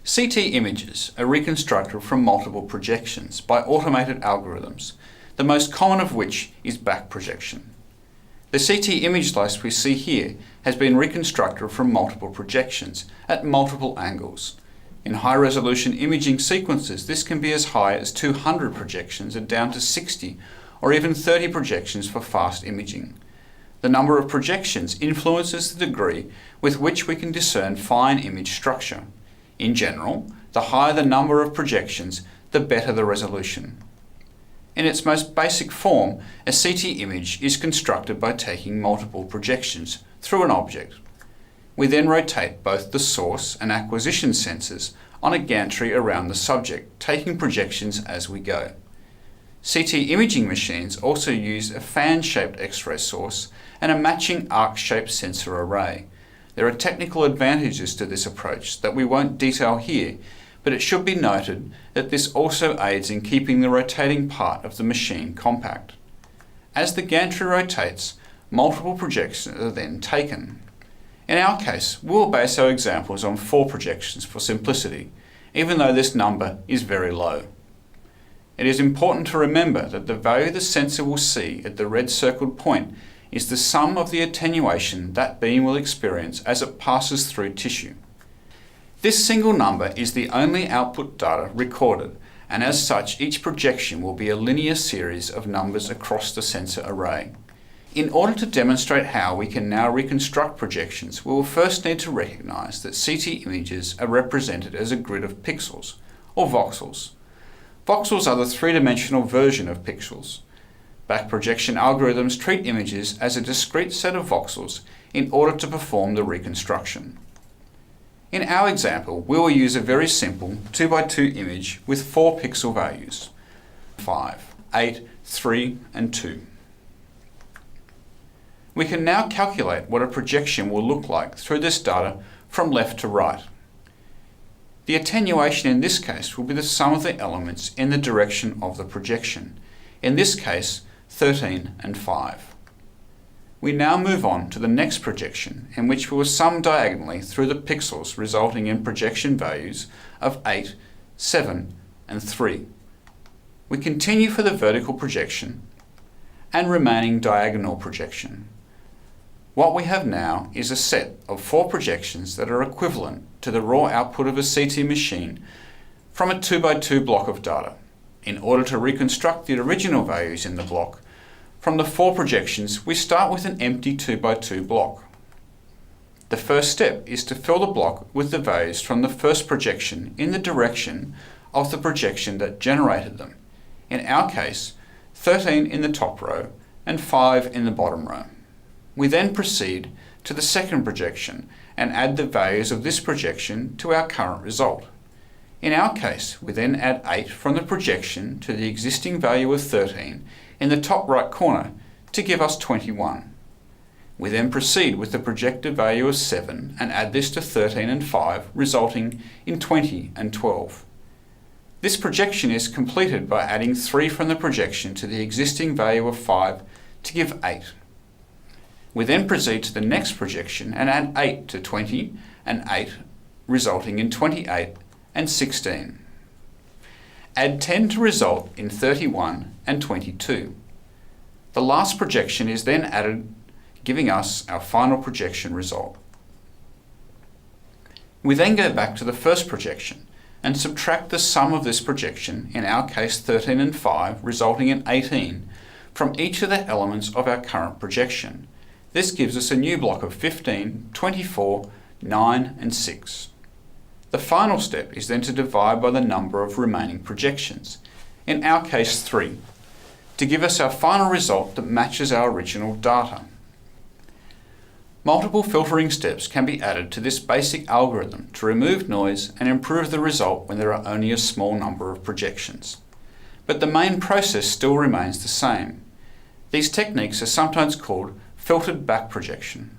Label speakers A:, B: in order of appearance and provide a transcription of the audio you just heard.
A: CT images are reconstructed from multiple projections by automated algorithms, the most common of which is back projection. The CT image list we see here has been reconstructed from multiple projections at multiple angles. In high-resolution imaging sequences, this can be as high as 200 projections and down to 60 or even 30 projections for fast imaging. The number of projections influences the degree with which we can discern fine image structure. In general, the higher the number of projections, the better the resolution. In its most basic form, a CT image is constructed by taking multiple projections through an object. We then rotate both the source and acquisition sensors on a gantry around the subject, taking projections as we go. CT imaging machines also use a fan-shaped X-ray source and a matching arc-shaped sensor array. There are technical advantages to this approach that we won't detail here, but it should be noted that this also aids in keeping the rotating part of the machine compact. As the gantry rotates, multiple projections are then taken. In our case, we'll base our examples on 4 projections for simplicity, even though this number is very low. It is important to remember that the value the sensor will see at the red circled point is the sum of the attenuation that beam will experience as it passes through tissue. This single number is the only output data recorded, and as such each projection will be a linear series of numbers across the sensor array. In order to demonstrate how we can now reconstruct projections, we will first need to recognize that CT images are represented as a grid of pixels, or voxels. Voxels are the three-dimensional version of pixels. Back projection algorithms treat images as a discrete set of voxels in order to perform the reconstruction. In our example, we will use a very simple 2x2 image with 4 pixel values: 5, 8, 3, and 2. We can now calculate what a projection will look like through this data from left to right. The attenuation in this case will be the sum of the elements in the direction of the projection, in this case 13 and 5. We now move on to the next projection, in which we will sum diagonally through the pixels, resulting in projection values of 8, 7 and 3. We continue for the vertical projection and remaining diagonal projection. What we have now is a set of 4 projections that are equivalent to the raw output of a CT machine from a 2x2 block of data. In order to reconstruct the original values in the block, from the 4 projections we start with an empty 2x2 block. The first step is to fill the block with the values from the first projection in the direction of the projection that generated them. In our case, 13 in the top row and 5 in the bottom row. We then proceed to the second projection and add the values of this projection to our current result. In our case, we then add 8 from the projection to the existing value of 13 in the top right corner to give us 21. We then proceed with the projected value of 7 and add this to 13 and 5, resulting in 20 and 12. This projection is completed by adding 3 from the projection to the existing value of 5 to give 8. We then proceed to the next projection and add 8 to 20 and 8, resulting in 28 and 16. Add 10 to result in 31 and 22. The last projection is then added, giving us our final projection result. We then go back to the first projection and subtract the sum of this projection, in our case 13 and 5, resulting in 18, from each of the elements of our current projection. This gives us a new block of 15, 24, 9 and 6. The final step is then to divide by the number of remaining projections, in our case 3, to give us our final result that matches our original data. Multiple filtering steps can be added to this basic algorithm to remove noise and improve the result when there are only a small number of projections. But the main process still remains the same. These techniques are sometimes called filtered back projection.